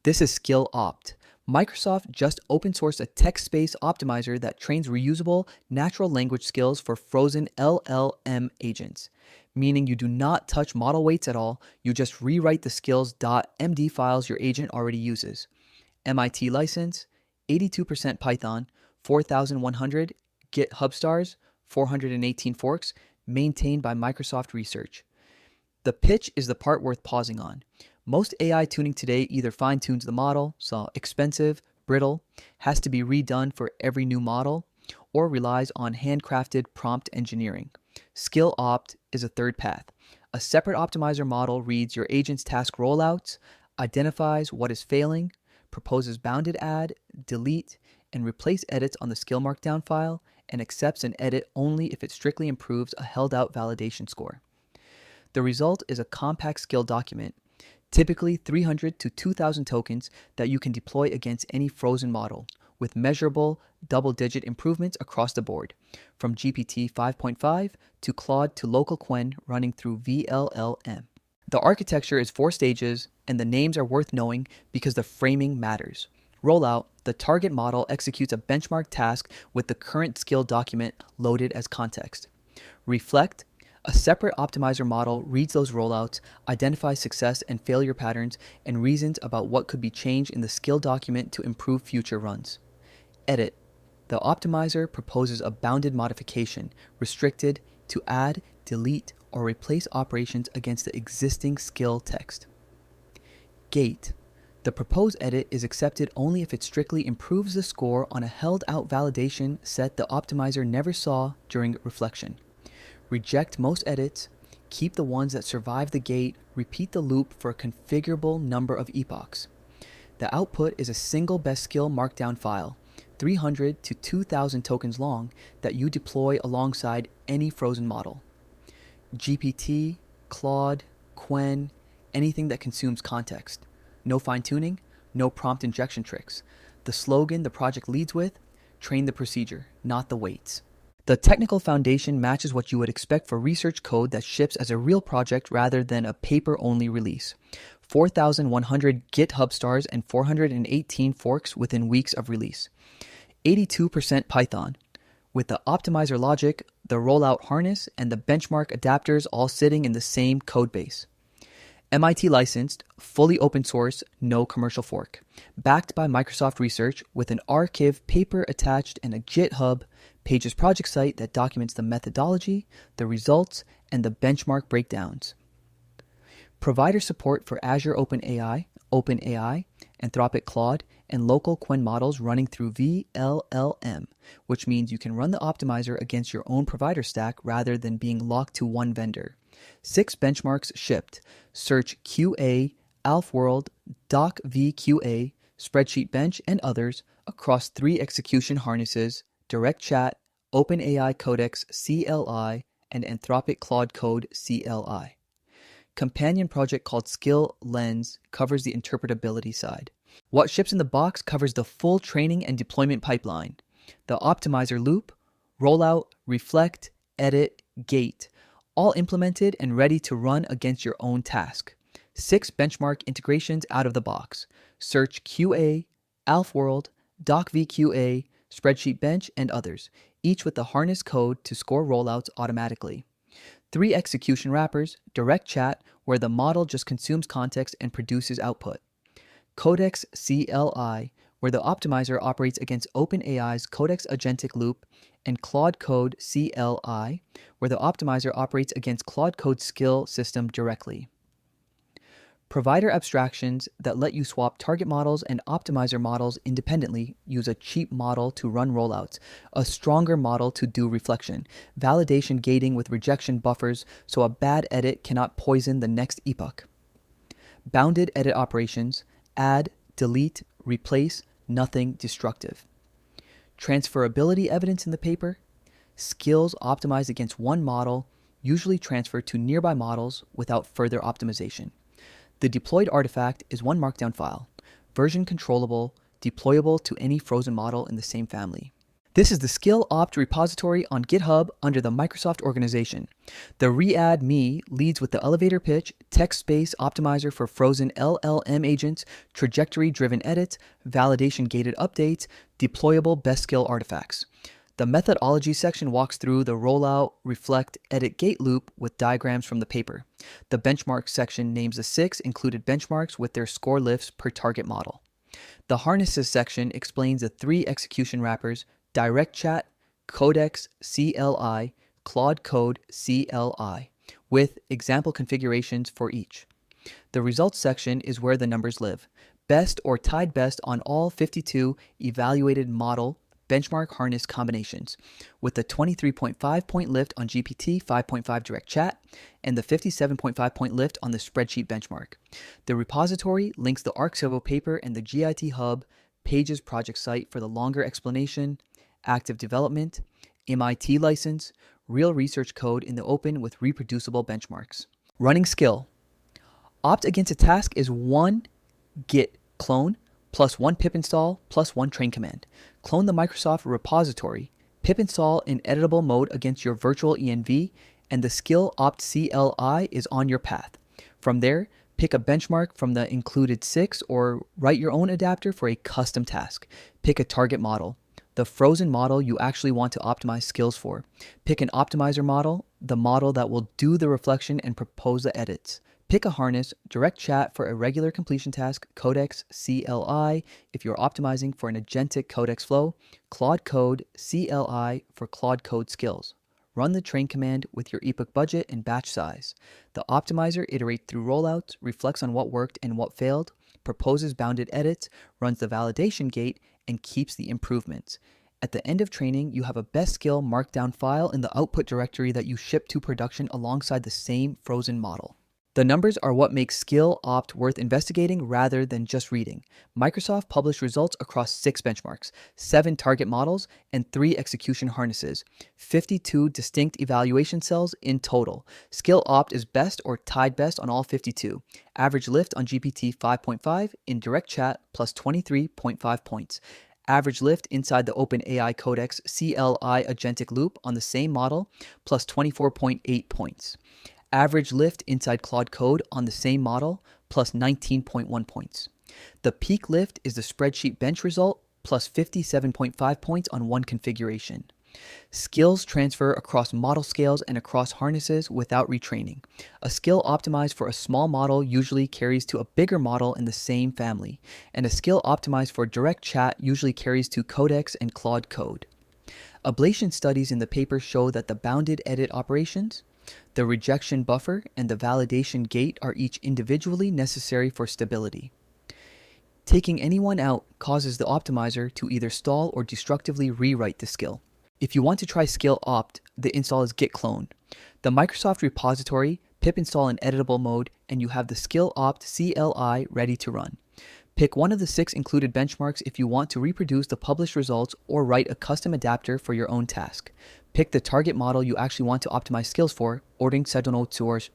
This is SkillOpt. Microsoft just open sourced a text-based optimizer that trains reusable natural language skills for frozen LLM agents, meaning you do not touch model weights at all, you just rewrite the skills.md files your agent already uses. MIT license, 82% Python, 4,100 GitHub stars, 418 forks, maintained by Microsoft Research. The pitch is the part worth pausing on. Most AI tuning today either fine-tunes the model, so expensive, brittle, has to be redone for every new model, or relies on handcrafted prompt engineering. SkillOpt is a third path. A separate optimizer model reads your agent's task rollouts, identifies what is failing, proposes bounded add, delete, and replace edits on the skill markdown file, and accepts an edit only if it strictly improves a held-out validation score. The result is a compact skill document, typically 300 to 2,000 tokens that you can deploy against any frozen model, with measurable double-digit improvements across the board, from GPT 5.5 to Claude to local Qwen running through VLLM. The architecture is 4 stages, and the names are worth knowing because the framing matters. Rollout, the target model executes a benchmark task with the current skill document loaded as context. Reflect, a separate optimizer model reads those rollouts, identifies success and failure patterns, and reasons about what could be changed in the skill document to improve future runs. Edit, the optimizer proposes a bounded modification, restricted to add, delete, or replace operations against the existing skill text. Gate, the proposed edit is accepted only if it strictly improves the score on a held-out validation set the optimizer never saw during reflection. Reject most edits, keep the ones that survive the gate, repeat the loop for a configurable number of epochs. The output is a single best skill markdown file, 300 to 2,000 tokens long, that you deploy alongside any frozen model. GPT, Claude, Qwen, anything that consumes context. No fine-tuning, no prompt injection tricks. The slogan the project leads with, train the procedure, not the weights. The technical foundation matches what you would expect for research code that ships as a real project rather than a paper-only release. 4,100 GitHub stars and 418 forks within weeks of release. 82% Python, with the optimizer logic, the rollout harness, and the benchmark adapters all sitting in the same codebase. MIT licensed, fully open source, no commercial fork. Backed by Microsoft Research with an archive paper attached and a GitHub Pages project site that documents the methodology, the results, and the benchmark breakdowns. Provider support for Azure OpenAI, Anthropic Claude, and local Qwen models running through VLLM, which means you can run the optimizer against your own provider stack rather than being locked to one vendor. 6 benchmarks shipped: Search QA, AlfWorld, DocVQA, SpreadsheetBench, and others across 3 execution harnesses: Direct Chat, OpenAI Codex CLI, and Anthropic Claude Code CLI. Companion project called SkillLens covers the interpretability side. What ships in the box covers the full training and deployment pipeline. The optimizer loop, rollout, reflect, edit, gate, all implemented and ready to run against your own task. 6 benchmark integrations out of the box: Search QA, AlfWorld, DocVQA, SpreadsheetBench, and others, each with the harness code to score rollouts automatically. 3 execution wrappers: Direct Chat, where the model just consumes context and produces output; Codex CLI, where the optimizer operates against OpenAI's Codex agentic loop; and Claude Code CLI, where the optimizer operates against Claude Code skill system directly. Provider abstractions that let you swap target models and optimizer models independently use a cheap model to run rollouts, a stronger model to do reflection, validation gating with rejection buffers so a bad edit cannot poison the next epoch. Bounded edit operations: add, delete, replace, nothing destructive. Transferability evidence in the paper: skills optimized against one model, usually transferred to nearby models without further optimization. The deployed artifact is one markdown file, version controllable, deployable to any frozen model in the same family. This is the SkillOpt repository on GitHub under the Microsoft organization. The readme leads with the elevator pitch, text space optimizer for frozen LLM agents, trajectory-driven edits, validation-gated updates, deployable best skill artifacts. The methodology section walks through the rollout, reflect, edit gate loop with diagrams from the paper. The benchmark section names the 6 included benchmarks with their score lifts per target model. The harnesses section explains the 3 execution wrappers, Direct Chat, Codex CLI, Claude Code CLI, with example configurations for each. The results section is where the numbers live. Best or tied best on all 52 evaluated model benchmark harness combinations, with the 23.5 point lift on GPT 5.5 Direct Chat and the 57.5 point lift on the spreadsheet benchmark. The repository links the Arc paper and the GIT Hub Pages project site for the longer explanation, active development, MIT license, real research code in the open with reproducible benchmarks. Running skill. Opt against a task is 1 git clone plus 1 pip install plus 1 train command. Clone the Microsoft repository, pip install in editable mode against your virtual env, and the SkillOpt CLI is on your path. From there, pick a benchmark from the included 6 or write your own adapter for a custom task. Pick a target model, the frozen model you actually want to optimize skills for. Pick an optimizer model, the model that will do the reflection and propose the edits. Pick a harness, Direct Chat for a regular completion task, Codex CLI if you're optimizing for an agentic codex flow, Claude Code CLI for Claude Code skills. Run the train command with your epoch budget and batch size. The optimizer iterates through rollouts, reflects on what worked and what failed, proposes bounded edits, runs the validation gate, and keeps the improvements. At the end of training, you have a best skill markdown file in the output directory that you ship to production alongside the same frozen model. The numbers are what makes SkillOpt worth investigating rather than just reading. Microsoft published results across 6 benchmarks, 7 target models, and 3 execution harnesses, 52 distinct evaluation cells in total. SkillOpt is best or tied best on all 52. Average lift on GPT 5.5 in Direct Chat plus 23.5 points. Average lift inside the OpenAI Codex CLI agentic loop on the same model plus 24.8 points. Average lift inside Claude Code on the same model, plus 19.1 points. The peak lift is the SpreadsheetBench result, plus 57.5 points on one configuration. Skills transfer across model scales and across harnesses without retraining. A skill optimized for a small model usually carries to a bigger model in the same family, and a skill optimized for Direct Chat usually carries to Codex and Claude Code. Ablation studies in the paper show that the bounded edit operations, the rejection buffer, and the validation gate are each individually necessary for stability. Taking any one out causes the optimizer to either stall or destructively rewrite the skill. If you want to try SkillOpt, the install is git clone. The Microsoft repository, pip install in editable mode, and you have the SkillOpt CLI ready to run. Pick one of the 6 included benchmarks if you want to reproduce the published results or write a custom adapter for your own task. Pick the target model you actually want to optimize skills for, ordering sedonot source,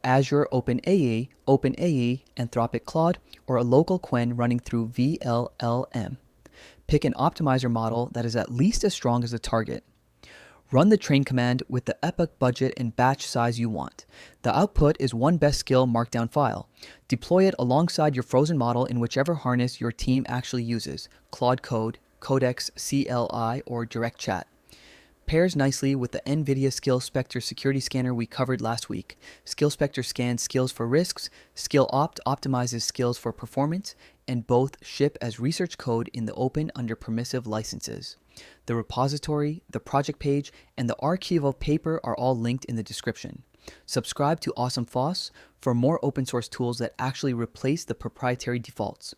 Azure, OpenAI, Anthropic Claude, or a local quen running through VLLM. Pick an optimizer model that is at least as strong as the target. Run the train command with the epoch budget and batch size you want. The output is one best skill markdown file. Deploy it alongside your frozen model in whichever harness your team actually uses, Claude Code, Codex CLI, or Direct Chat. Pairs nicely with the NVIDIA SkillSpectre security scanner we covered last week. SkillSpectre scans skills for risks, SkillOpt optimizes skills for performance, and both ship as research code in the open under permissive licenses. The repository, the project page, and the archival paper are all linked in the description. Subscribe to AwesomeFOSS for more open source tools that actually replace the proprietary defaults.